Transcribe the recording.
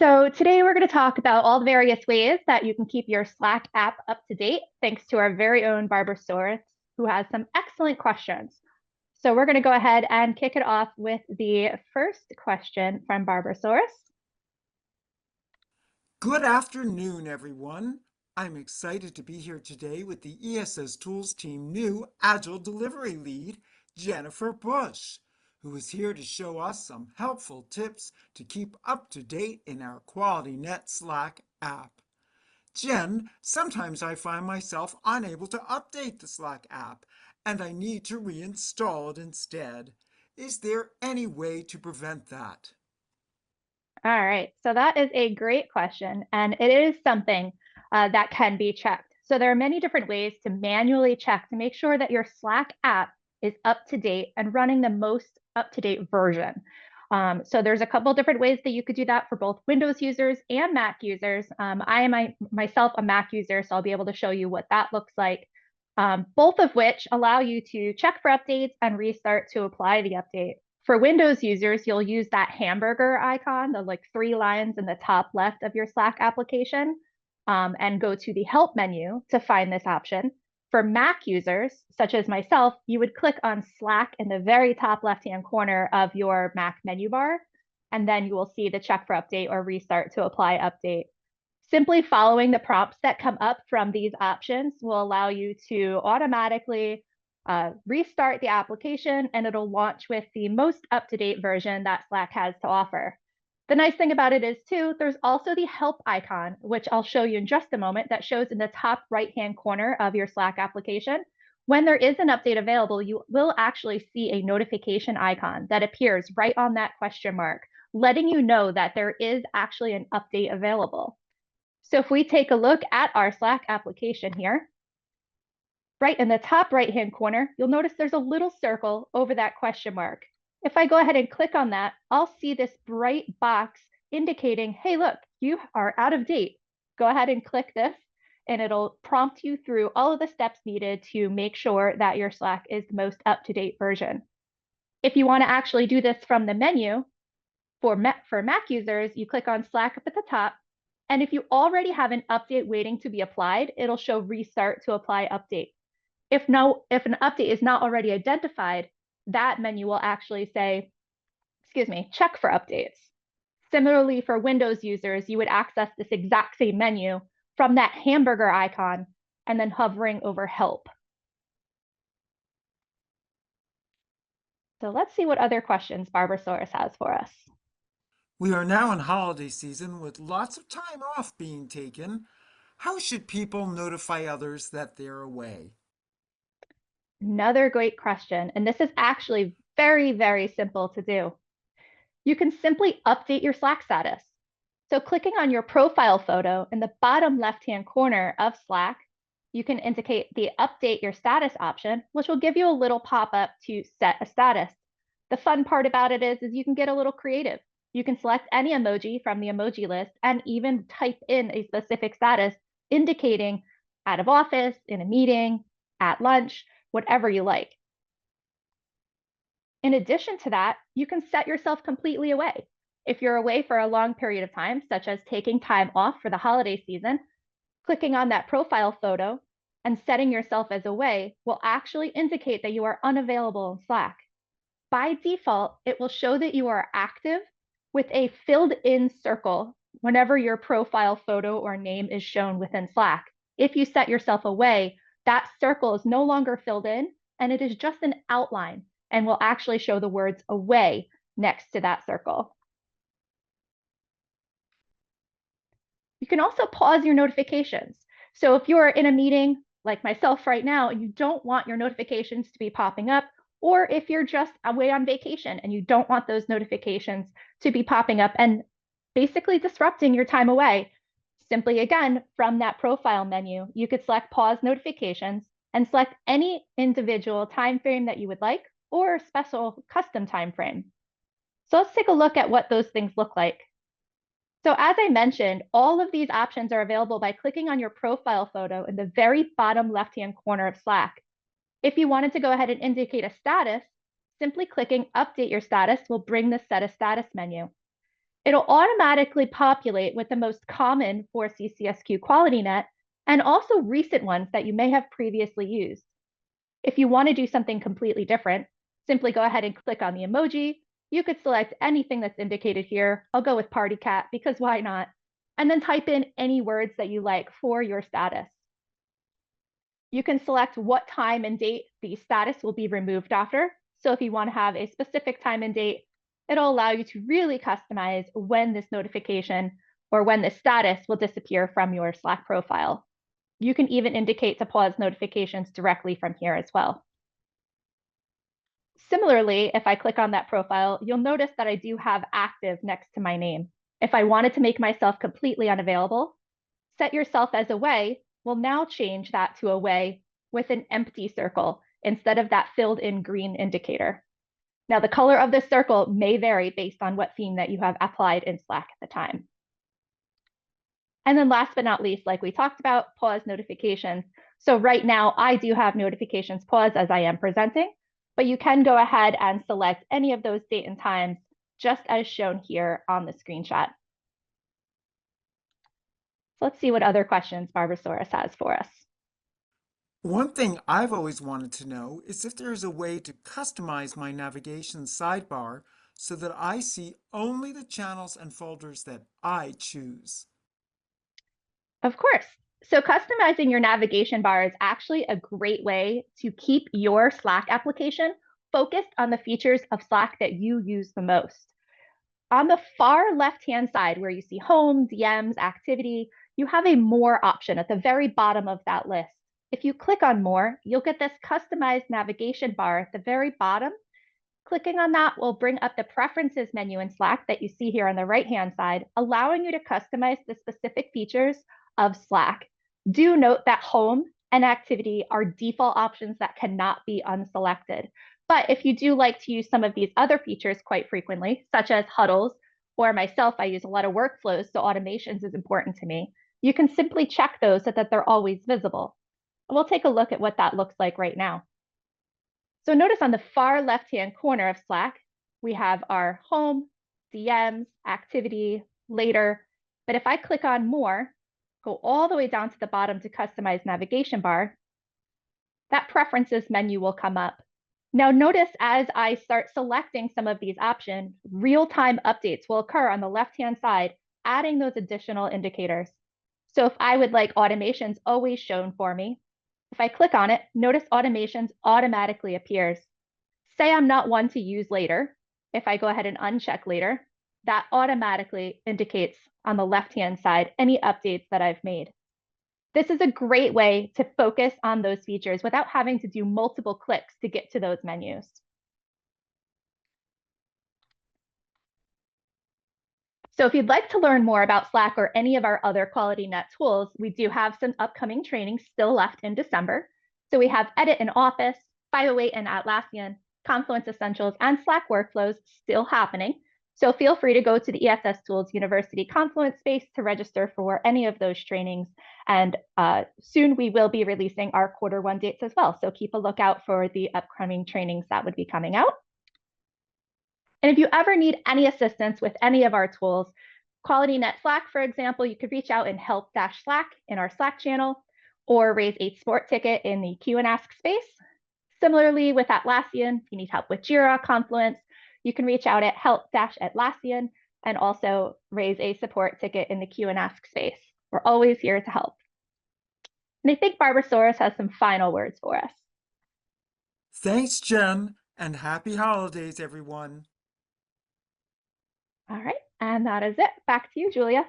So today we're going to talk about all the various ways that you can keep your Slack app up to date, thanks to our very own Barbersaurus, who has some excellent questions. So we're going to go ahead and kick it off with the first question from Barbersaurus. Good afternoon, everyone. I'm excited to be here today with the ESS Tools team new Agile Delivery Lead, Jennifer Bush, who is here to show us some helpful tips to keep up to date in our QualityNet Slack app. Jen, sometimes I find myself unable to update the Slack app, and I need to reinstall it instead. Is there any way to prevent that? All right, so that is a great question, and it is something that can be checked. So there are many different ways to manually check to make sure that your Slack app is up to date and running the most up-to-date version. So there's a couple different ways that you could do that for both Windows users and Mac users. I am myself a Mac user, so I'll be able to show you what that looks like. Both of which allow you to check for updates and restart to apply the update. For Windows users, you'll use that hamburger icon, the like 3 lines in the top left of your Slack application, and go to the help menu to find this option. For Mac users, such as myself, you would click on Slack in the very top left-hand corner of your Mac menu bar, and then you will see the check for update or restart to apply update. Simply following the prompts that come up from these options will allow you to automatically restart the application, and it'll launch with the most up-to-date version that Slack has to offer. The nice thing about it is too, there's also the help icon, which I'll show you in just a moment, that shows in the top right-hand corner of your Slack application. When there is an update available, you will actually see a notification icon that appears right on that question mark, letting you know that there is actually an update available. So if we take a look at our Slack application here, right in the top right-hand corner, you'll notice there's a little circle over that question mark. If I go ahead and click on that, I'll see this bright box indicating, hey, look, you are out of date. Go ahead and click this, and it'll prompt you through all of the steps needed to make sure that your Slack is the most up-to-date version. If you want to actually do this from the menu, for Mac users, you click on Slack up at the top, and if you already have an update waiting to be applied, it'll show restart to apply update. If an update is not already identified, that menu will actually say, check for updates. Similarly, for Windows users, you would access this exact same menu from that hamburger icon and then hovering over help. So let's see what other questions Barbersaurus has for us. We are now in holiday season with lots of time off being taken. How should people notify others that they're away? Another great question, and this is actually very, very simple to do. You can simply update your Slack status. So clicking on your profile photo in the bottom left-hand corner of Slack, you can indicate the update your status option, which will give you a little pop-up to set a status. The fun part about it is you can get a little creative. You can select any emoji from the emoji list and even type in a specific status indicating out of office, in a meeting, at lunch, whatever you like. In addition to that, you can set yourself completely away. If you're away for a long period of time, such as taking time off for the holiday season, clicking on that profile photo and setting yourself as away will actually indicate that you are unavailable in Slack. By default, it will show that you are active with a filled in circle whenever your profile photo or name is shown within Slack. If you set yourself away, that circle is no longer filled in and it is just an outline and will actually show the words away next to that circle. You can also pause your notifications. So if you're in a meeting like myself right now, and you don't want your notifications to be popping up, or if you're just away on vacation and you don't want those notifications to be popping up and basically disrupting your time away, simply again, from that profile menu, you could select pause notifications and select any individual time frame that you would like or special custom time frame. So let's take a look at what those things look like. So as I mentioned, all of these options are available by clicking on your profile photo in the very bottom left-hand corner of Slack. If you wanted to go ahead and indicate a status, simply clicking Update Your Status will bring the Set a Status menu. It'll automatically populate with the most common for CCSQ QualityNet and also recent ones that you may have previously used. If you want to do something completely different, simply go ahead and click on the emoji. You could select anything that's indicated here. I'll go with party cat because why not? And then type in any words that you like for your status. You can select what time and date the status will be removed after. So if you want to have a specific time and date, it'll allow you to really customize when this notification or when the status will disappear from your Slack profile. You can even indicate to pause notifications directly from here as well. Similarly, if I click on that profile, you'll notice that I do have active next to my name. If I wanted to make myself completely unavailable, set yourself as away will now change that to away with an empty circle instead of that filled in green indicator. Now, the color of this circle may vary based on what theme that you have applied in Slack at the time. And then last but not least, like we talked about, pause notifications. So right now I do have notifications paused as I am presenting, but you can go ahead and select any of those date and times just as shown here on the screenshot. So let's see what other questions Barbasaurus has for us. One thing I've always wanted to know is if there is a way to customize my navigation sidebar so that I see only the channels and folders that I choose. Of course. So customizing your navigation bar is actually a great way to keep your Slack application focused on the features of Slack that you use the most. On the far left-hand side where you see home, DMs, activity, you have a more option at the very bottom of that list. If you click on more, you'll get this customized navigation bar at the very bottom. Clicking on that will bring up the preferences menu in Slack that you see here on the right-hand side, allowing you to customize the specific features of Slack. Do note that home and activity are default options that cannot be unselected. But if you do like to use some of these other features quite frequently, such as huddles, or myself, I use a lot of workflows, so automations is important to me. You can simply check those so that they're always visible. And we'll take a look at what that looks like right now. So notice on the far left-hand corner of Slack, we have our home, DMs, activity, later. But if I click on more, go all the way down to the bottom to customize navigation bar, that preferences menu will come up. Now notice as I start selecting some of these options, real-time updates will occur on the left-hand side, adding those additional indicators. So if I would like automations always shown for me, if I click on it, notice automations automatically appears. Say I'm not one to use later. If I go ahead and uncheck later, that automatically indicates on the left-hand side any updates that I've made. This is a great way to focus on those features without having to do multiple clicks to get to those menus. So if you'd like to learn more about Slack or any of our other QualityNet tools, we do have some upcoming trainings still left in December. So we have Edit in Office, 508 and Atlassian, Confluence Essentials, and Slack Workflows still happening. So feel free to go to the ESS Tools University Confluence space to register for any of those trainings. And soon we will be releasing our Q1 dates as well. So keep a lookout for the upcoming trainings that would be coming out. And if you ever need any assistance with any of our tools, QualityNet Slack, for example, you could reach out and help-Slack in our Slack channel or raise a support ticket in the Q and Ask space. Similarly, with Atlassian, if you need help with Jira, Confluence, you can reach out at help-Atlassian and also raise a support ticket in the Q and Ask space. We're always here to help. And I think Barbasaurus has some final words for us. Thanks, Jen, and happy holidays, everyone. All right, and that is it. Back to you, Julia.